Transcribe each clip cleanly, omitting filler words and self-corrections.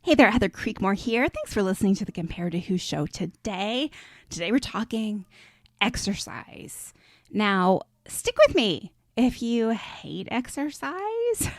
Hey there, Heather Creekmore here. Thanks for listening to the Compare to Who show today. Today we're talking exercise. Now, stick with me if you hate exercise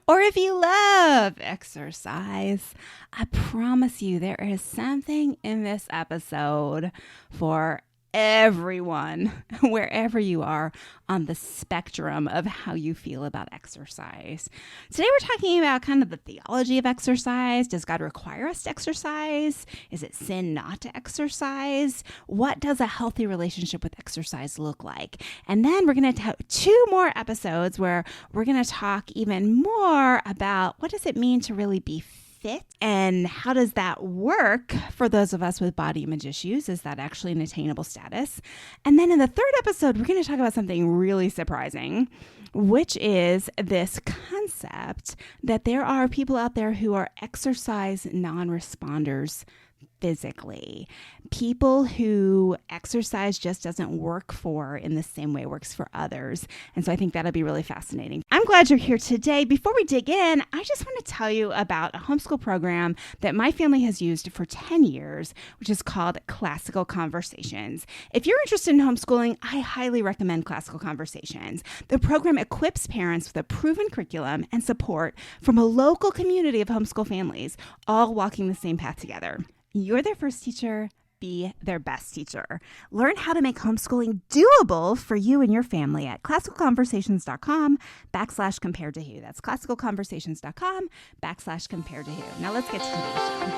or if you love exercise. I promise you there is something in this episode for everyone, wherever you are on the spectrum of how you feel about exercise. Today we're talking about kind of the theology of exercise. Does God require us to exercise? Is it sin not to exercise? What does a healthy relationship with exercise look like? And then we're going to have 2 more episodes where we're going to talk even more about what does it mean to really be fit and how does that work for those of us with body image issues? Is that actually an attainable status? And then in the 3rd episode, we're going to talk about something really surprising, which is this concept that there are people out there who are exercise non-responders physically. People who exercise just doesn't work for in the same way it works for others. And so I think that'll be really fascinating. I'm glad you're here today. Before we dig in, I just want to tell you about a homeschool program that my family has used for 10 years, which is called Classical Conversations. If you're interested in homeschooling, I highly recommend Classical Conversations. The program equips parents with a proven curriculum and support from a local community of homeschool families, all walking the same path together. You're their first teacher, be their best teacher. Learn how to make homeschooling doable for you and your family at classicalconversations.com/compared-to-who. That's classicalconversations.com/compared-to-who. Now let's get to today's show.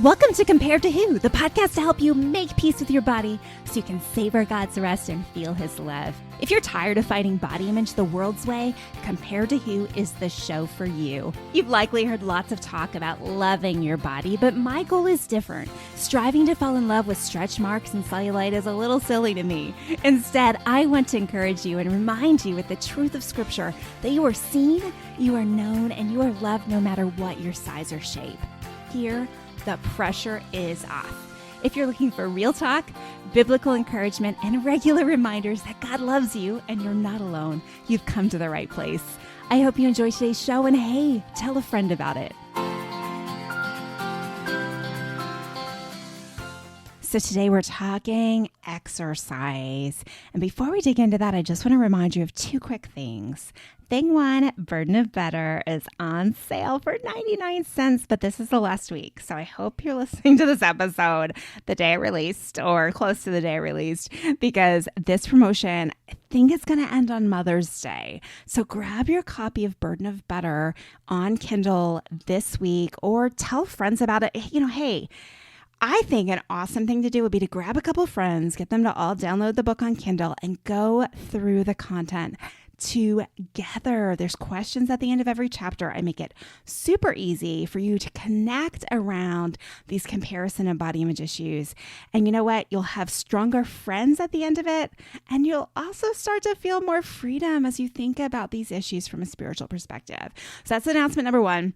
Welcome to Compared to Who, the podcast to help you make peace with your body so you can savor God's rest and feel His love. If you're tired of fighting body image the world's way, Compared to Who is the show for you. You've likely heard lots of talk about loving your body, but my goal is different. Striving to fall in love with stretch marks and cellulite is a little silly to me. Instead, I want to encourage you and remind you with the truth of Scripture that you are seen, you are known, and you are loved no matter what your size or shape. Here, the pressure is off. If you're looking for real talk, biblical encouragement, and regular reminders that God loves you and you're not alone, you've come to the right place. I hope you enjoy today's show, and hey, tell a friend about it. So today we're talking exercise. And before we dig into that, I just want to remind you of 2 quick things. Thing 1, Burden of Better is on sale for 99 cents, but this is the last week. So I hope you're listening to this episode the day it released or close to the day it released, because this promotion, I think it's going to end on Mother's Day. So grab your copy of Burden of Better on Kindle this week or tell friends about it. Hey, I think an awesome thing to do would be to grab a couple of friends, get them to all download the book on Kindle and go through the content together. There's questions at the end of every chapter. I make it super easy for you to connect around these comparison and body image issues. And you know what? You'll have stronger friends at the end of it. And you'll also start to feel more freedom as you think about these issues from a spiritual perspective. So that's announcement number 1.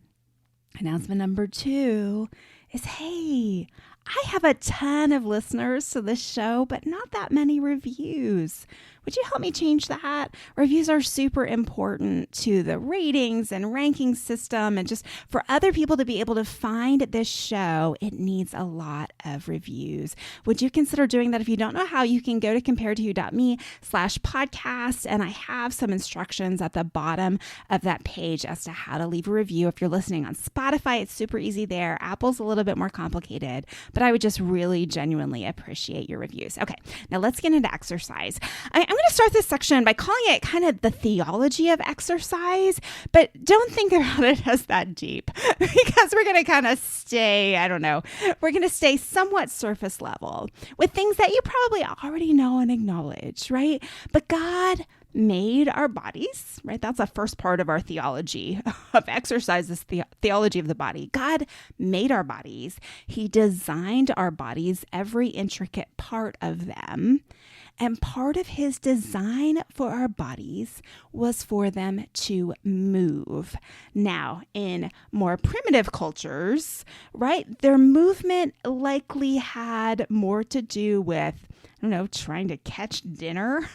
Announcement number 2 is, hey, I have a ton of listeners to this show, but not that many reviews. Would you help me change that? Reviews are super important to the ratings and ranking system, and just for other people to be able to find this show, it needs a lot of reviews. Would you consider doing that? If you don't know how, you can go to comparedtowho.me/podcast, and I have some instructions at the bottom of that page as to how to leave a review. If you're listening on Spotify, it's super easy there. Apple's a little bit more complicated, but I would just really genuinely appreciate your reviews. Okay, now let's get into exercise. I'm going to start this section by calling it kind of the theology of exercise, but don't think about it as that deep because we're going to kind of stay, we're going to stay somewhat surface level with things that you probably already know and acknowledge, right? But God made our bodies, right? That's the first part of our theology of exercise, is the theology of the body. God made our bodies. He designed our bodies, every intricate part of them. And part of his design for our bodies was for them to move. Now, in more primitive cultures, right, their movement likely had more to do with don't know, trying to catch dinner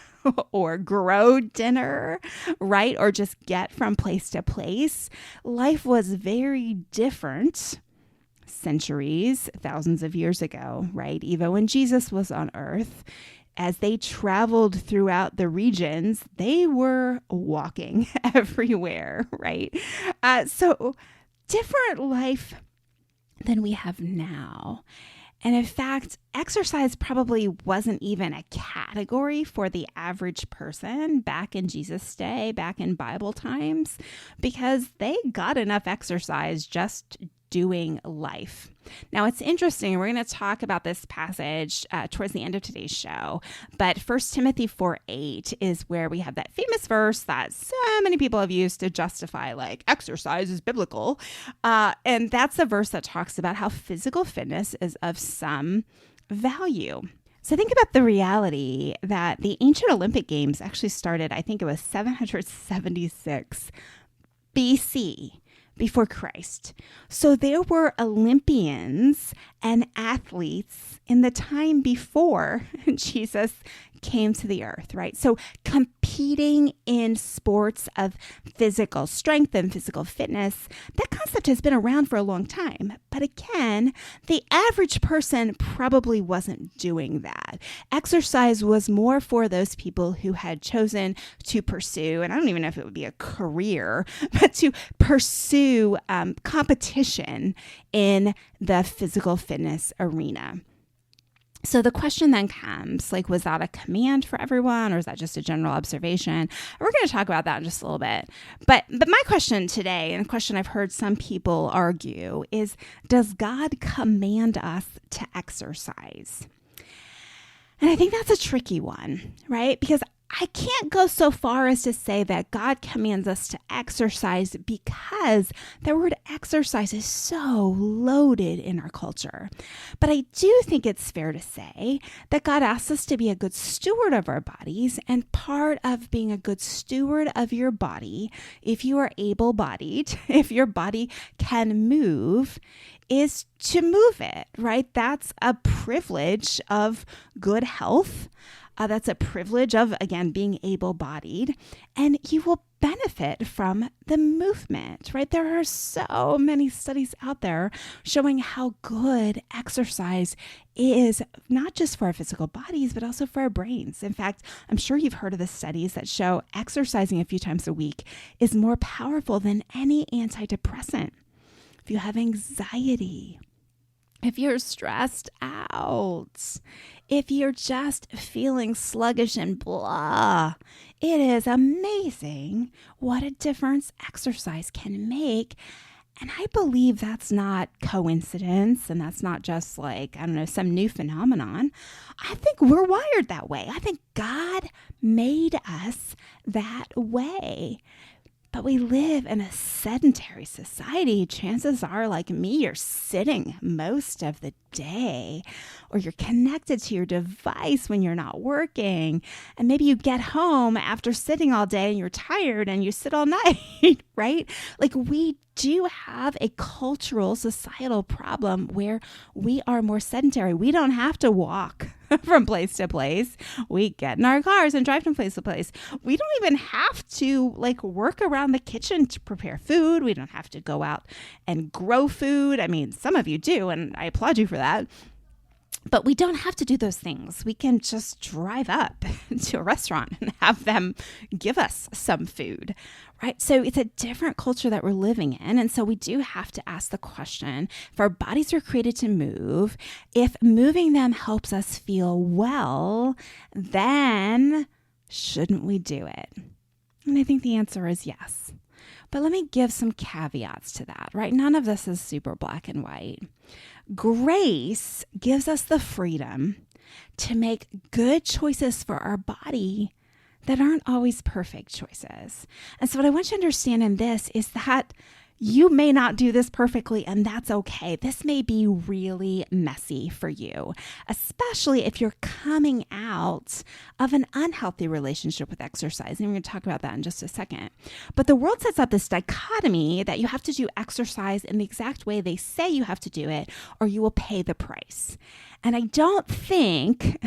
or grow dinner, right? Or just get from place to place. Life was very different centuries, thousands of years ago, right? Even when Jesus was on earth, as they traveled throughout the regions, they were walking everywhere, right? So different life than we have now. And in fact, exercise probably wasn't even a category for the average person back in Jesus' day, back in Bible times, because they got enough exercise just doing life. Now, it's interesting. We're going to talk about this passage towards the end of today's show. But 1 Timothy 4:8 is where we have that famous verse that so many people have used to justify like exercise is biblical. And that's the verse that talks about how physical fitness is of some value. So think about the reality that the ancient Olympic Games actually started, I think it was 776 BC. Before Christ. So there were Olympians and athletes in the time before Jesus came to the earth, right? So competing in sports of physical strength and physical fitness, that concept has been around for a long time. But again, the average person probably wasn't doing that. Exercise was more for those people who had chosen to pursue, and I don't even know if it would be a career, but to pursue competition in the physical fitness arena. So the question then comes, like, was that a command for everyone, or is that just a general observation? We're going to talk about that in just a little bit. But my question today, and a question I've heard some people argue, is does God command us to exercise? And I think that's a tricky one, right? Because I can't go so far as to say that God commands us to exercise because the word exercise is so loaded in our culture. But I do think it's fair to say that God asks us to be a good steward of our bodies, and part of being a good steward of your body, if you are able-bodied, if your body can move, is to move it, right? That's a privilege of good health. That's a privilege of, again, being able-bodied, and you will benefit from the movement, right? There are so many studies out there showing how good exercise is, not just for our physical bodies, but also for our brains. In fact, I'm sure you've heard of the studies that show exercising a few times a week is more powerful than any antidepressant. If you have anxiety, if you're stressed out, if you're just feeling sluggish and blah, it is amazing what a difference exercise can make. And I believe that's not coincidence, and that's not just like, I don't know, some new phenomenon. I think we're wired that way. I think God made us that way. But we live in a sedentary society. Chances are, like me, you're sitting most of the day, or you're connected to your device when you're not working. And maybe you get home after sitting all day and you're tired and you sit all night, right? Like, we do have a cultural, societal problem where we are more sedentary. We don't have to walk from place to place. We get in our cars and drive from place to place. We don't even have to like work around the kitchen to prepare food. We don't have to go out and grow food. I mean, some of you do, and I applaud you for that. But we don't have to do those things. We can just drive up to a restaurant and have them give us some food, right? So it's a different culture that we're living in. And so we do have to ask the question, if our bodies are created to move, if moving them helps us feel well, then shouldn't we do it? And I think the answer is yes. But let me give some caveats to that, right? None of this is super black and white. Grace gives us the freedom to make good choices for our body that aren't always perfect choices. And so what I want you to understand in this is that You may not do this perfectly, and that's okay. This may be really messy for you, especially if you're coming out of an unhealthy relationship with exercise. And we're going to talk about that in just a second. But the world sets up this dichotomy that you have to do exercise in the exact way they say you have to do it, or you will pay the price. And I don't think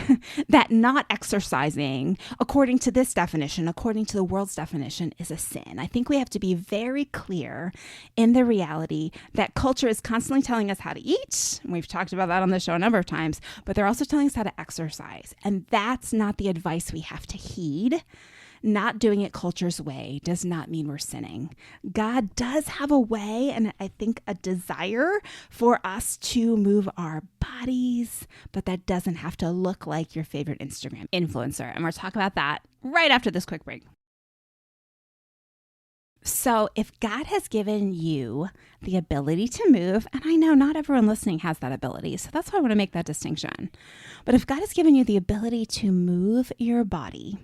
that not exercising, according to this definition, according to the world's definition, is a sin. I think we have to be very clear in the reality that culture is constantly telling us how to eat. And we've talked about that on the show a number of times, but they're also telling us how to exercise. And that's not the advice we have to heed. Not doing it culture's way does not mean we're sinning. God does have a way, and I think a desire for us to move our bodies, but that doesn't have to look like your favorite Instagram influencer. And we're talking about that right after this quick break. So if God has given you the ability to move, and I know not everyone listening has that ability, so that's why I want to make that distinction. But if God has given you the ability to move your body,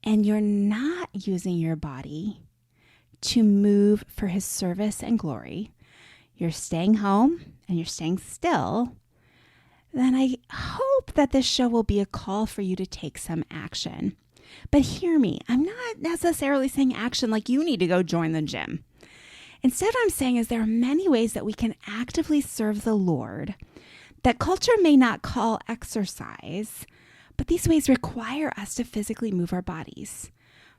and you're not using your body to move for his service and glory, you're staying home and you're staying still, then I hope that this show will be a call for you to take some action. But hear me, I'm not necessarily saying action like you need to go join the gym. Instead, what I'm saying is there are many ways that we can actively serve the Lord that culture may not call exercise, but these ways require us to physically move our bodies.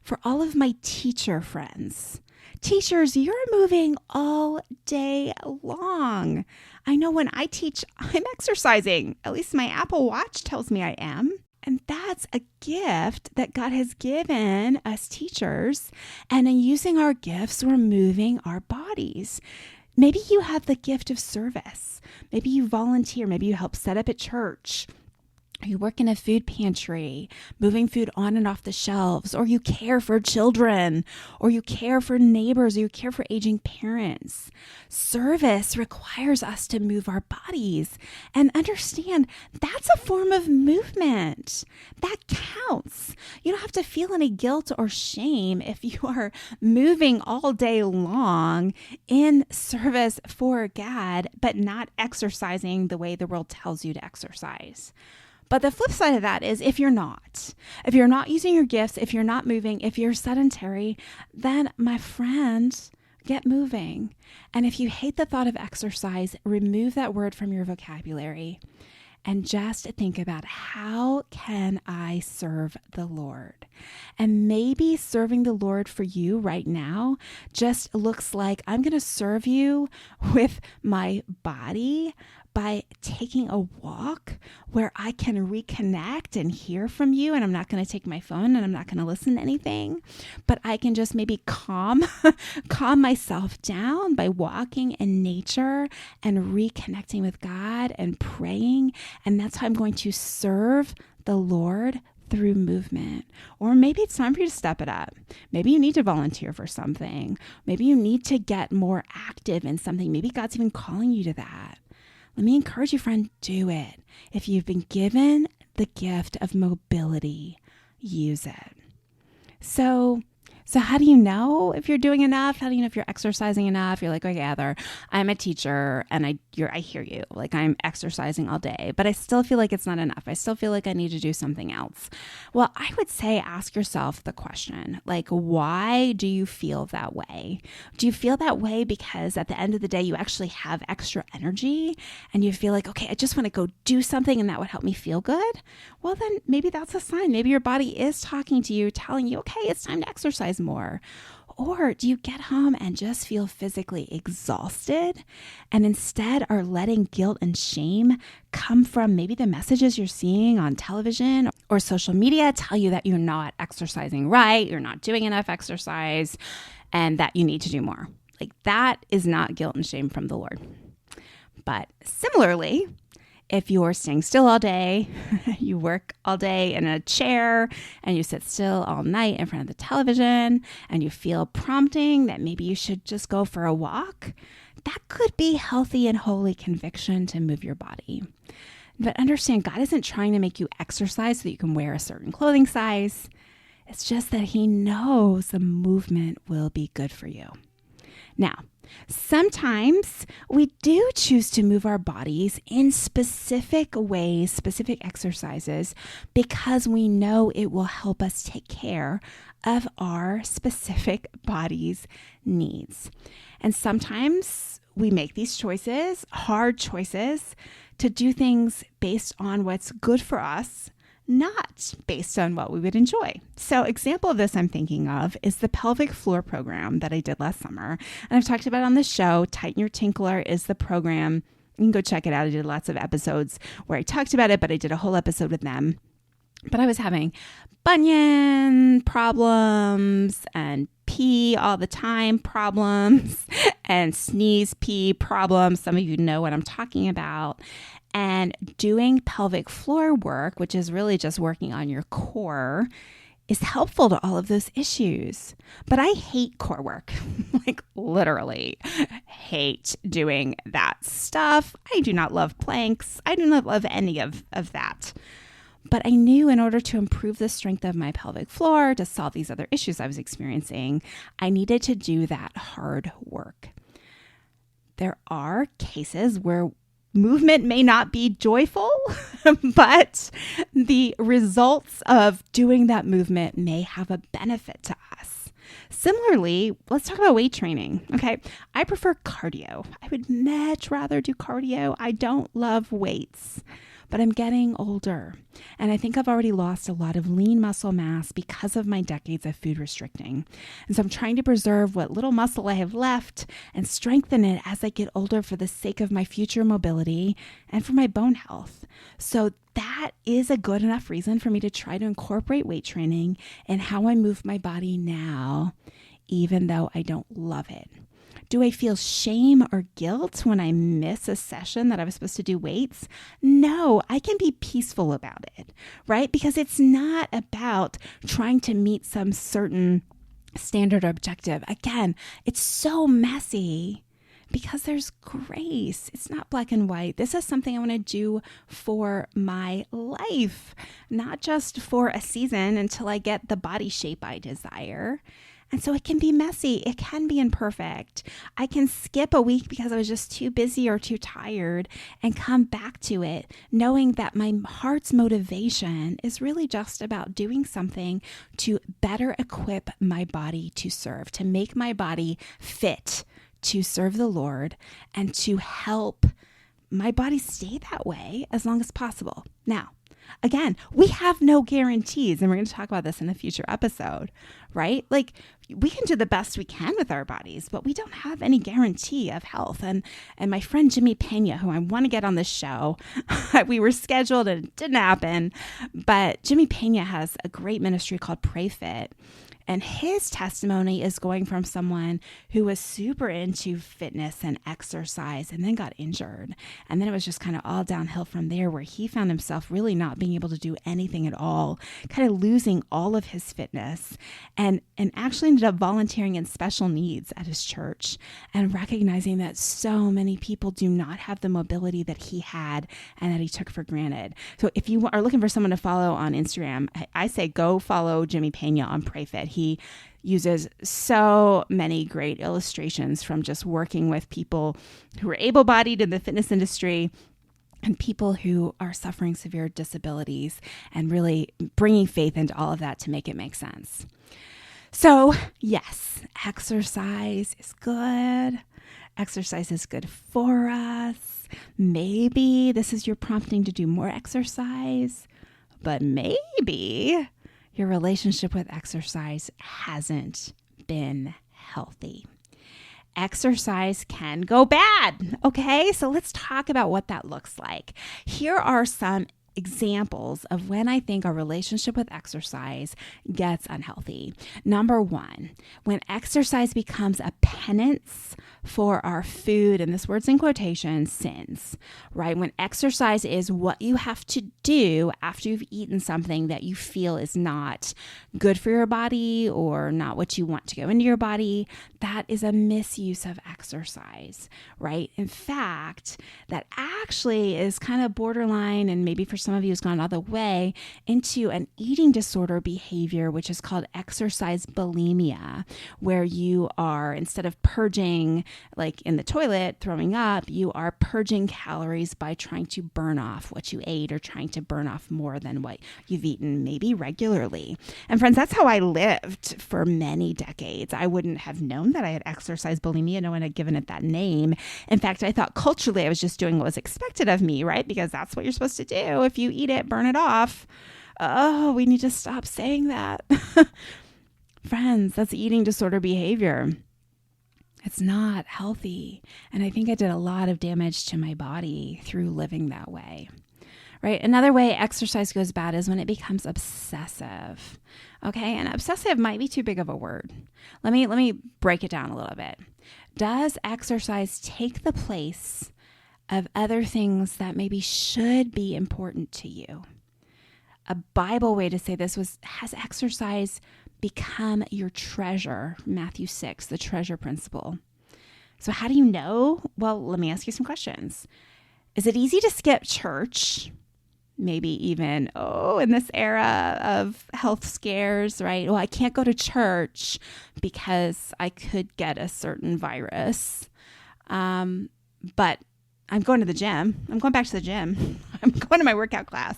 For all of my teacher friends, teachers, you're moving all day long. I know when I teach, I'm exercising. At least my Apple Watch tells me I am. And that's a gift that God has given us teachers. And in using our gifts, we're moving our bodies. Maybe you have the gift of service. Maybe you volunteer. Maybe you help set up at church. You work in a food pantry, moving food on and off the shelves, or you care for children, or you care for neighbors, or you care for aging parents. Service requires us to move our bodies, and understand that's a form of movement. That counts. You don't have to feel any guilt or shame if you are moving all day long in service for God, but not exercising the way the world tells you to exercise. But the flip side of that is if you're not using your gifts, if you're not moving, if you're sedentary, then my friend, get moving. And if you hate the thought of exercise, remove that word from your vocabulary and just think about, how can I serve the Lord? And maybe serving the Lord for you right now just looks like, I'm going to serve you with my body by taking a walk where I can reconnect and hear from you. And I'm not going to take my phone and I'm not going to listen to anything, but I can just maybe calm myself down by walking in nature and reconnecting with God and praying. And that's how I'm going to serve the Lord through movement. Or maybe it's time for you to step it up. Maybe you need to volunteer for something. Maybe you need to get more active in something. Maybe God's even calling you to that. Let me encourage you, friend, do it. If you've been given the gift of mobility, use it. So how do you know if you're doing enough? How do you know if you're exercising enough? You're like, okay, Heather, I'm a teacher and I hear you. Like, I'm exercising all day, but I still feel like it's not enough. I still feel like I need to do something else. Well, I would say ask yourself the question, like, why do you feel that way? Do you feel that way because at the end of the day, you actually have extra energy and you feel like, okay, I just want to go do something and that would help me feel good? Well, then maybe that's a sign. Maybe your body is talking to you, telling you, okay, it's time to exercise more. Or do you get home and just feel physically exhausted and instead are letting guilt and shame come from maybe the messages you're seeing on television or social media tell you that you're not exercising right, you're not doing enough exercise, and that you need to do more? Like, that is not guilt and shame from the Lord. But similarly, if you're staying still all day, you work all day in a chair and you sit still all night in front of the television and you feel prompting that maybe you should just go for a walk, that could be healthy and holy conviction to move your body. But understand, God isn't trying to make you exercise so that you can wear a certain clothing size. It's just that he knows the movement will be good for you. Now, Sometimes we do choose to move our bodies in specific ways, specific exercises, because we know it will help us take care of our specific body's needs. And sometimes we make these choices, hard choices, to do things based on what's good for us, not based on what we would enjoy. So example of this I'm thinking of is the pelvic floor program that I did last summer. And I've talked about on the show. Tighten Your Tinkler is the program. You can go check it out. I did lots of episodes where I talked about it, but I did a whole episode with them. But I was having bunion problems and pee all the time problems and sneeze pee problems. Some of you know what I'm talking about. And doing pelvic floor work, which is really just working on your core, is helpful to all of those issues. But I hate core work, like literally hate doing that stuff. I do not love planks. I do not love any of that. But I knew in order to improve the strength of my pelvic floor, to solve these other issues I was experiencing, I needed to do that hard work. There are cases where movement may not be joyful, but the results of doing that movement may have a benefit to us. Similarly, let's talk about weight training. Okay, I prefer cardio. I would much rather do cardio. I don't love weights, but I'm getting older. And I think I've already lost a lot of lean muscle mass because of my decades of food restricting. And so I'm trying to preserve what little muscle I have left and strengthen it as I get older for the sake of my future mobility and for my bone health. So that is a good enough reason for me to try to incorporate weight training in how I move my body now, even though I don't love it. Do I feel shame or guilt when I miss a session that I was supposed to do weights? No, I can be peaceful about it, right? Because it's not about trying to meet some certain standard or objective. Again, it's so messy because there's grace. It's not black and white. This is something I want to do for my life, not just for a season until I get the body shape I desire. And so it can be messy. It can be imperfect. I can skip a week because I was just too busy or too tired and come back to it, knowing that my heart's motivation is really just about doing something to better equip my body to serve, to make my body fit to serve the Lord and to help my body stay that way as long as possible. Now, again, we have no guarantees, and we're going to talk about this in a future episode, right? Like, we can do the best we can with our bodies, but we don't have any guarantee of health. And my friend Jimmy Pena, who I want to get on this show, we were scheduled and it didn't happen, but Jimmy Pena has a great ministry called Pray Fit. And his testimony is going from someone who was super into fitness and exercise and then got injured. And then it was just kind of all downhill from there, where he found himself really not being able to do anything at all, kind of losing all of his fitness, and actually ended up volunteering in special needs at his church and recognizing that so many people do not have the mobility that he had and that he took for granted. So if you are looking for someone to follow on Instagram, I say go follow Jimmy Pena on Pray Fit. He uses so many great illustrations from just working with people who are able-bodied in the fitness industry and people who are suffering severe disabilities, and really bringing faith into all of that to make it make sense. So yes, exercise is good. Exercise is good for us. Maybe this is your prompting to do more exercise, but maybe your relationship with exercise hasn't been healthy. Exercise can go bad, okay? So let's talk about what that looks like. Here are some examples of when I think our relationship with exercise gets unhealthy. Number one, when exercise becomes a penance for our food, and this word's in quotation, sins, right? When exercise is what you have to do after you've eaten something that you feel is not good for your body or not what you want to go into your body, that is a misuse of exercise, right? In fact, that actually is kind of borderline, and maybe for some of you, has gone all the way into an eating disorder behavior, which is called exercise bulimia, where you are, instead of purging like in the toilet, throwing up, you are purging calories by trying to burn off what you ate or trying to burn off more than what you've eaten, maybe regularly. And friends, that's how I lived for many decades. I wouldn't have known that I had exercise bulimia. No one had given it that name. In fact, I thought culturally I was just doing what was expected of me, right? Because that's what you're supposed to do. If you eat it, burn it off. Oh, we need to stop saying that. Friends, that's eating disorder behavior. It's not healthy. And I think I did a lot of damage to my body through living that way. Right? Another way exercise goes bad is when it becomes obsessive. Okay? And obsessive might be too big of a word. Let me break it down a little bit. Does exercise take the place of other things that maybe should be important to you? A Bible way to say this has exercise become your treasure? Matthew 6, the treasure principle. So how do you know? Well, let me ask you some questions. Is it easy to skip church? Maybe even, in this era of health scares, right? Well, I can't go to church because I could get a certain virus. But I'm going to the gym. I'm going back to the gym. I'm going to my workout class.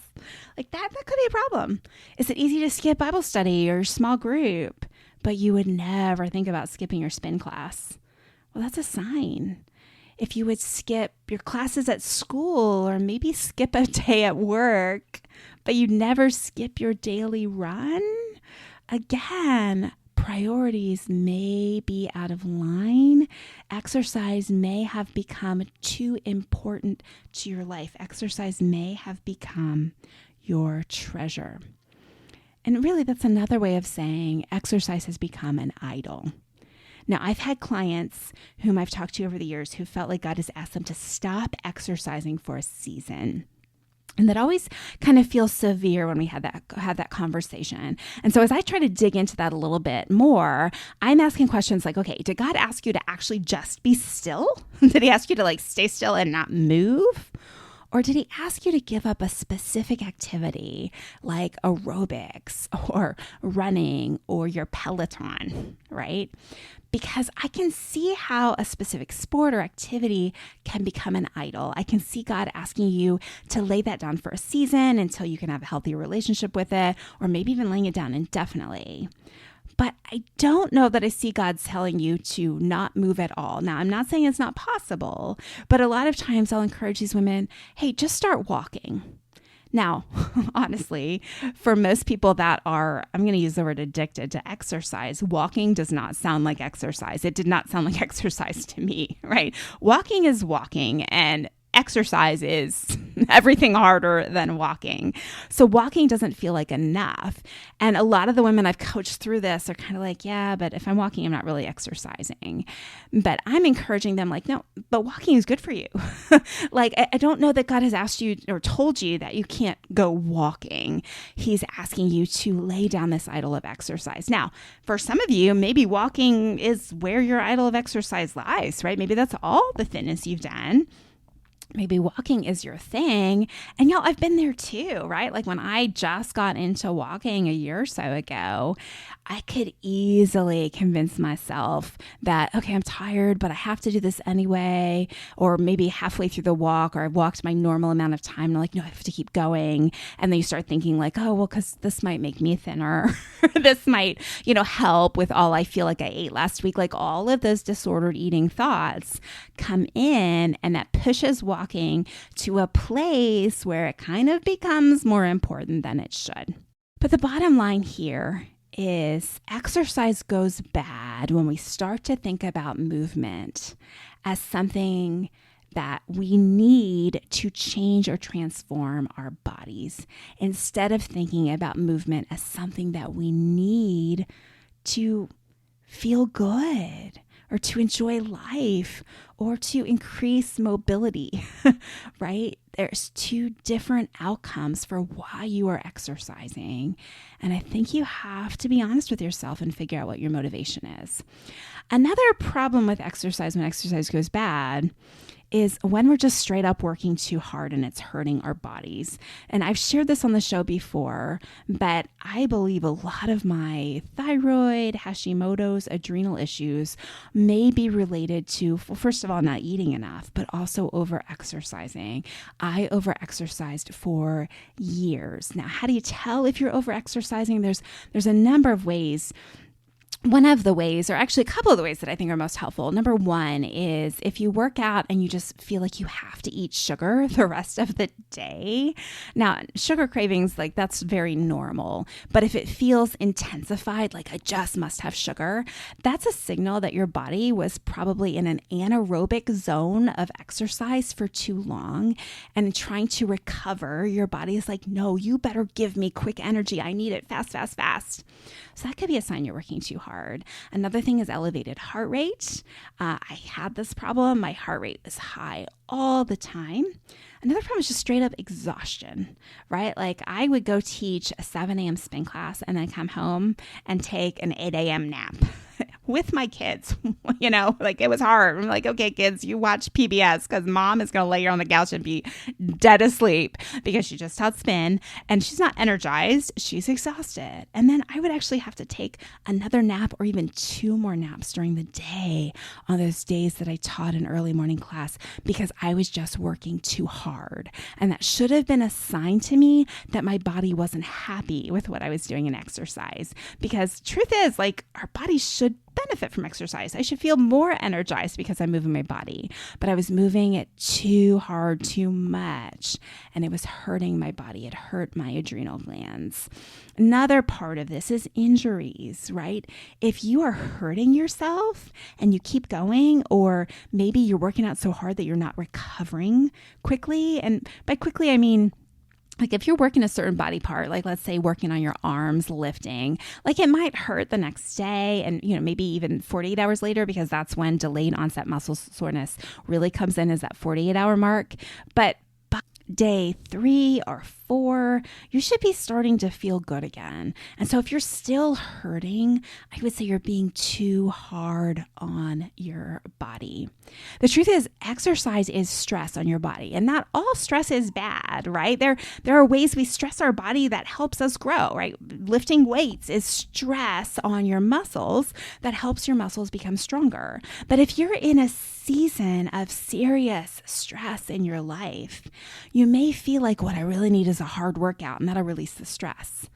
Like that could be a problem. Is it easy to skip Bible study or small group, but you would never think about skipping your spin class? Well, that's a sign. If you would skip your classes at school or maybe skip a day at work, but you never skip your daily run, again, priorities may be out of line. Exercise may have become too important to your life. Exercise may have become your treasure. And really, that's another way of saying exercise has become an idol. Now, I've had clients whom I've talked to over the years who felt like God has asked them to stop exercising for a season. And that always kind of feels severe when we had that conversation. And so as I try to dig into that a little bit more, I'm asking questions like, okay, did God ask you to actually just be still? Did he ask you to like stay still and not move? Or did he ask you to give up a specific activity like aerobics or running or your Peloton, right? Because I can see how a specific sport or activity can become an idol. I can see God asking you to lay that down for a season until you can have a healthy relationship with it, or maybe even laying it down indefinitely. But I don't know that I see God telling you to not move at all. Now, I'm not saying it's not possible, but a lot of times I'll encourage these women, hey, just start walking. Now, honestly, for most people that are, I'm going to use the word addicted to exercise, walking does not sound like exercise. It did not sound like exercise to me, right? Walking is walking, and exercise is everything harder than walking. So walking doesn't feel like enough. And a lot of the women I've coached through this are kind of like, yeah, but if I'm walking, I'm not really exercising. But I'm encouraging them like, no, but walking is good for you. Like, I don't know that God has asked you or told you that you can't go walking. He's asking you to lay down this idol of exercise. Now, for some of you, maybe walking is where your idol of exercise lies, right? Maybe that's all the fitness you've done. Maybe walking is your thing. And y'all, I've been there too, right? Like when I just got into walking a year or so ago, I could easily convince myself that, okay, I'm tired, but I have to do this anyway. Or maybe halfway through the walk, or I've walked my normal amount of time, and I'm like, no, I have to keep going. And then you start thinking like, oh, well, because this might make me thinner. This might, help with all I feel like I ate last week. Like all of those disordered eating thoughts come in, and that pushes walking to a place where it kind of becomes more important than it should. But the bottom line here is exercise goes bad when we start to think about movement as something that we need to change or transform our bodies, instead of thinking about movement as something that we need to feel good or to enjoy life or to increase mobility, right? There's two different outcomes for why you are exercising. And I think you have to be honest with yourself and figure out what your motivation is. Another problem with exercise when exercise goes bad is when we're just straight up working too hard and it's hurting our bodies. And I've shared this on the show before, but I believe a lot of my thyroid, Hashimoto's, adrenal issues may be related to, well, first of all, not eating enough, but also over-exercising. I over-exercised for years. Now, how do you tell if you're over-exercising? There's a number of ways. One of the ways, or actually a couple of the ways that I think are most helpful. Number one is if you work out and you just feel like you have to eat sugar the rest of the day. Now, sugar cravings, like that's very normal. But if it feels intensified, like I just must have sugar, that's a signal that your body was probably in an anaerobic zone of exercise for too long. And trying to recover, your body is like, no, you better give me quick energy. I need it fast, fast, fast. So that could be a sign you're working too hard. Another thing is elevated heart rate. I had this problem. My heart rate was high all the time. Another problem is just straight up exhaustion, right? Like I would go teach a 7 a.m. spin class and then come home and take an 8 a.m. nap with my kids. Like it was hard. I'm like, okay, kids, you watch PBS because mom is going to lay here on the couch and be dead asleep because she just taught spin and she's not energized. She's exhausted. And then I would actually have to take another nap or even 2 more naps during the day on those days that I taught an early morning class because I was just working too hard. And that should have been a sign to me that my body wasn't happy with what I was doing in exercise. Because truth is, like, our bodies should benefit from exercise. I should feel more energized because I'm moving my body, but I was moving it too hard, too much, and it was hurting my body. It hurt my adrenal glands. Another part of this is injuries, right? If you are hurting yourself and you keep going, or maybe you're working out so hard that you're not recovering quickly, and by quickly, I mean, like if you're working a certain body part, like let's say working on your arms, lifting, like it might hurt the next day and, maybe even 48 hours later, because that's when delayed onset muscle soreness really comes in, is that 48-hour mark. But by day 3 or 4, you should be starting to feel good again. And so if you're still hurting, I would say you're being too hard on your body. The truth is, exercise is stress on your body, and not all stress is bad, right? There are ways we stress our body that helps us grow, right? Lifting weights is stress on your muscles that helps your muscles become stronger. But if you're in a season of serious stress in your life, you may feel like what I really need is a hard workout and that'll release the stress.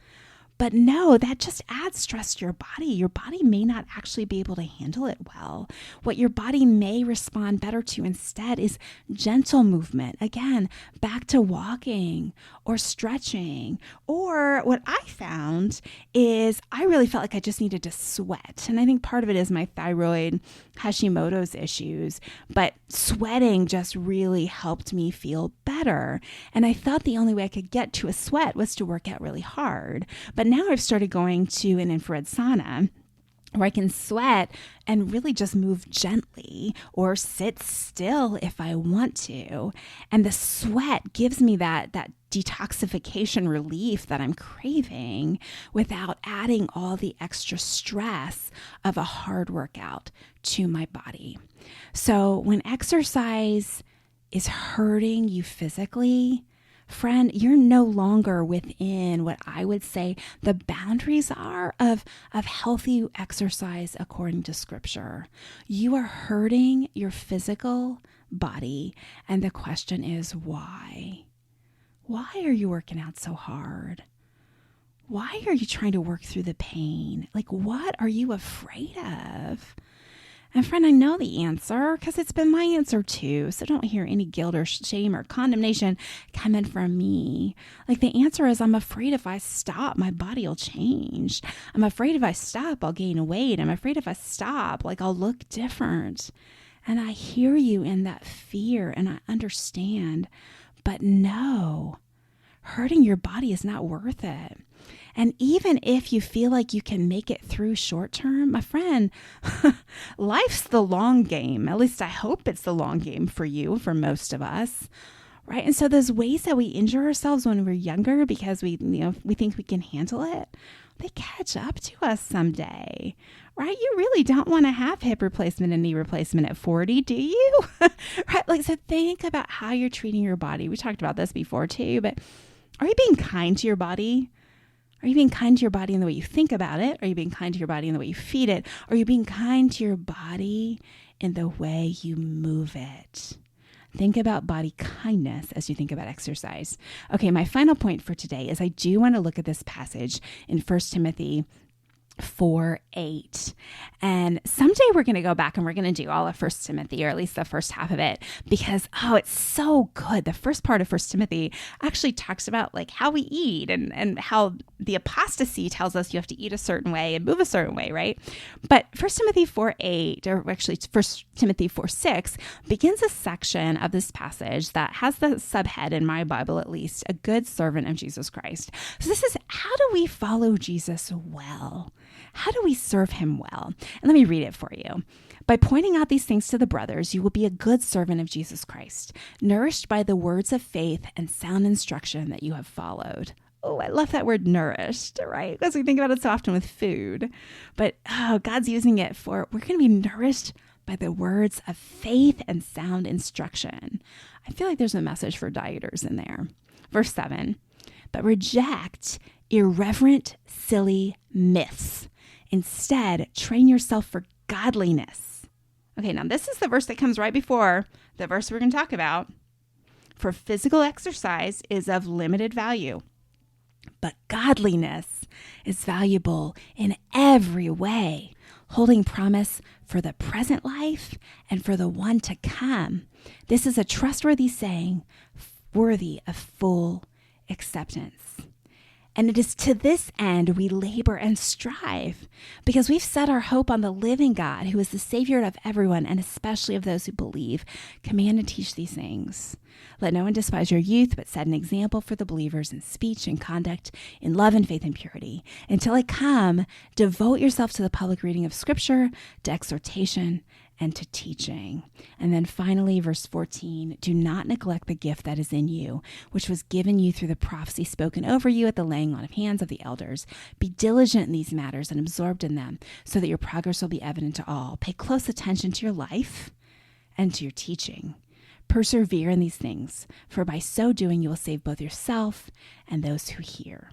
But no, that just adds stress to your body. Your body may not actually be able to handle it well. What your body may respond better to instead is gentle movement. Again, back to walking or stretching. Or what I found is I really felt like I just needed to sweat. And I think part of it is my thyroid, Hashimoto's issues. But sweating just really helped me feel better. And I thought the only way I could get to a sweat was to work out really hard. But now I've started going to an infrared sauna where I can sweat and really just move gently or sit still if I want to. And the sweat gives me that detoxification relief that I'm craving without adding all the extra stress of a hard workout to my body. So when exercise is hurting you physically, friend, you're no longer within what I would say the boundaries are of healthy exercise according to Scripture. You are hurting your physical body, and the question is why? Why are you working out so hard? Why are you trying to work through the pain? Like, what are you afraid of? And friend, I know the answer because it's been my answer too. So don't hear any guilt or shame or condemnation coming from me. Like the answer is I'm afraid if I stop, my body will change. I'm afraid if I stop, I'll gain weight. I'm afraid if I stop, like I'll look different. And I hear you in that fear and I understand. But no, hurting your body is not worth it. And even if you feel like you can make it through short term, my friend, life's the long game. At least I hope it's the long game for you, for most of us. Right. And so those ways that we injure ourselves when we're younger because we think we can handle it, they catch up to us someday. Right. You really don't want to have hip replacement and knee replacement at 40, do you? Right. So think about how you're treating your body. We talked about this before too, but are you being kind to your body? Are you being kind to your body in the way you think about it? Are you being kind to your body in the way you feed it? Are you being kind to your body in the way you move it? Think about body kindness as you think about exercise. Okay, my final point for today is I do want to look at this passage in 1 Timothy 4:8. And someday we're going to go back and we're going to do all of 1 Timothy, or at least the first half of it, because, it's so good. The first part of 1 Timothy actually talks about like how we eat and how the apostasy tells us you have to eat a certain way and move a certain way, right? But 1 Timothy 4:8, or actually 1 Timothy 4:6, begins a section of this passage that has the subhead in my Bible, at least, a good servant of Jesus Christ. So this is, how do we follow Jesus well? How do we serve him well? And let me read it for you. By pointing out these things to the brothers, you will be a good servant of Jesus Christ, nourished by the words of faith and sound instruction that you have followed. Oh, I love that word nourished, right? Because we think about it so often with food. But God's using it for, we're going to be nourished by the words of faith and sound instruction. I feel like there's a message for dieters in there. Verse 7, but reject irreverent, silly myths. Instead, train yourself for godliness. Okay, now this is the verse that comes right before the verse we're going to talk about. For physical exercise is of limited value, but godliness is valuable in every way, holding promise for the present life and for the one to come. This is a trustworthy saying, worthy of full acceptance. And it is to this end we labor and strive, because we've set our hope on the living God, who is the Savior of everyone, and especially of those who believe. Command and teach these things. Let no one despise your youth, but set an example for the believers in speech and conduct, in love and faith and purity. Until I come, devote yourself to the public reading of Scripture, to exhortation, and to teaching. And then finally, verse 14, do not neglect the gift that is in you, which was given you through the prophecy spoken over you at the laying on of hands of the elders. Be diligent in these matters and absorbed in them, so that your progress will be evident to all. Pay close attention to your life and to your teaching. Persevere in these things, for by so doing you will save both yourself and those who hear.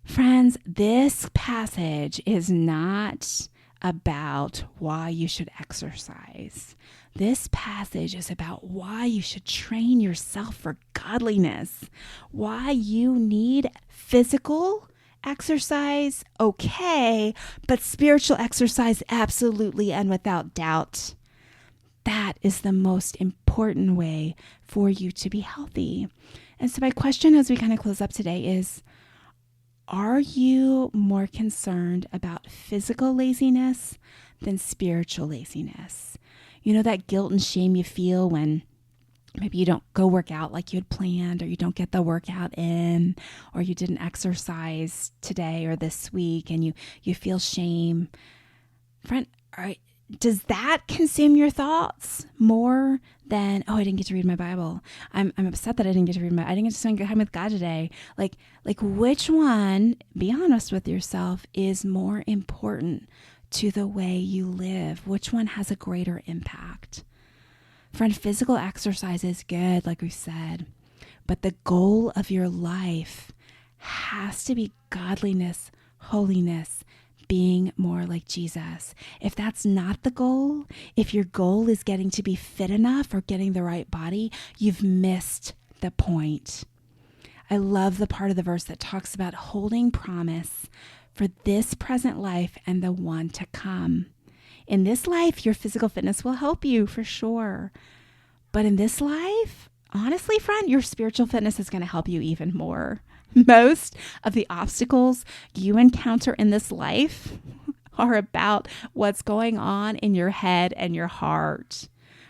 Friends, this passage is not about why you should exercise. This passage is about why you should train yourself for godliness, why you need physical exercise, okay, but spiritual exercise, absolutely and without doubt. That is the most important way for you to be healthy. And so my question as we kind of close up today is, are you more concerned about physical laziness than spiritual laziness? You know, that guilt and shame you feel when maybe you don't go work out like you had planned, or you don't get the workout in, or you didn't exercise today or this week and you feel shame. Friend, does that consume your thoughts more than, I didn't get to read my Bible. I'm upset that I didn't get to I didn't get to spend time with God today. Like which one, be honest with yourself, is more important to the way you live? Which one has a greater impact? Friend, physical exercise is good, like we said, but the goal of your life has to be godliness, holiness, being more like Jesus. If that's not the goal, if your goal is getting to be fit enough or getting the right body, you've missed the point. I love the part of the verse that talks about holding promise for this present life and the one to come. In this life, your physical fitness will help you for sure. But in this life, honestly, friend, your spiritual fitness is going to help you even more. Most of the obstacles you encounter in this life are about what's going on in your head and your heart,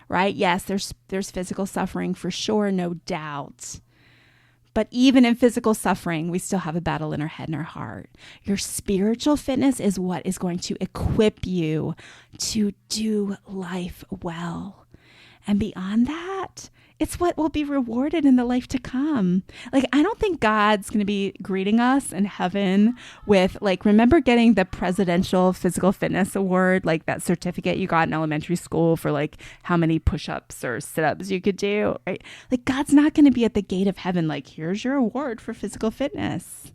right? Yes, there's physical suffering for sure, no doubt. But even in physical suffering, we still have a battle in our head and our heart. Your spiritual fitness is what is going to equip you to do life well. And beyond that, it's what will be rewarded in the life to come. Like, I don't think God's going to be greeting us in heaven with, like, remember getting the Presidential Physical Fitness Award, like that certificate you got in elementary school for like how many push-ups or sit-ups you could do, right? Like, God's not going to be at the gate of heaven like, here's your award for physical fitness.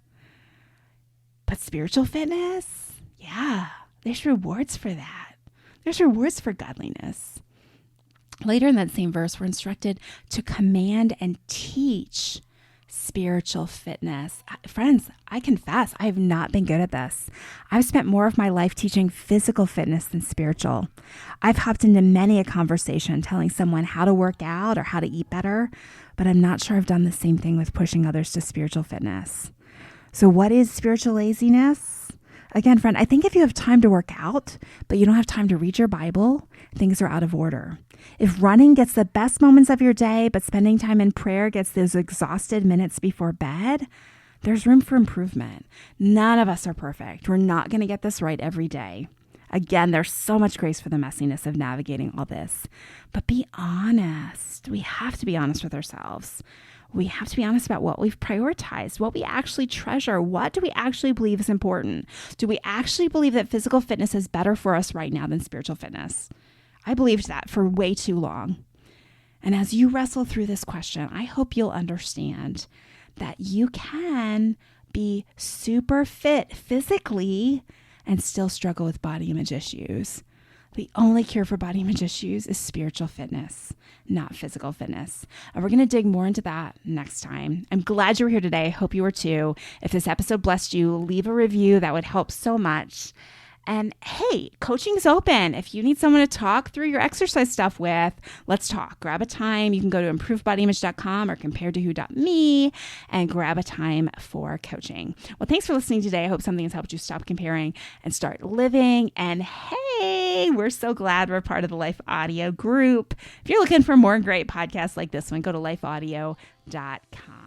But spiritual fitness, yeah, there's rewards for that. There's rewards for godliness. Later in that same verse, we're instructed to command and teach spiritual fitness. Friends, I confess, I have not been good at this. I've spent more of my life teaching physical fitness than spiritual. I've hopped into many a conversation telling someone how to work out or how to eat better, but I'm not sure I've done the same thing with pushing others to spiritual fitness. So what is spiritual laziness? Again, friend, I think if you have time to work out, but you don't have time to read your Bible, things are out of order. If running gets the best moments of your day, but spending time in prayer gets those exhausted minutes before bed, there's room for improvement. None of us are perfect. We're not going to get this right every day. Again, there's so much grace for the messiness of navigating all this. But be honest. We have to be honest with ourselves. We have to be honest about what we've prioritized, what we actually treasure. What do we actually believe is important? Do we actually believe that physical fitness is better for us right now than spiritual fitness? I believed that for way too long. And as you wrestle through this question, I hope you'll understand that you can be super fit physically and still struggle with body image issues. The only cure for body image issues is spiritual fitness, not physical fitness. And we're going to dig more into that next time. I'm glad you were here today. I hope you were too. If this episode blessed you, leave a review. That would help so much. And hey, coaching's open. If you need someone to talk through your exercise stuff with, let's talk. Grab a time. You can go to improvedbodyimage.com or comparedtowho.me and grab a time for coaching. Well, thanks for listening today. I hope something has helped you stop comparing and start living. And hey, we're so glad we're part of the Life Audio group. If you're looking for more great podcasts like this one, go to lifeaudio.com.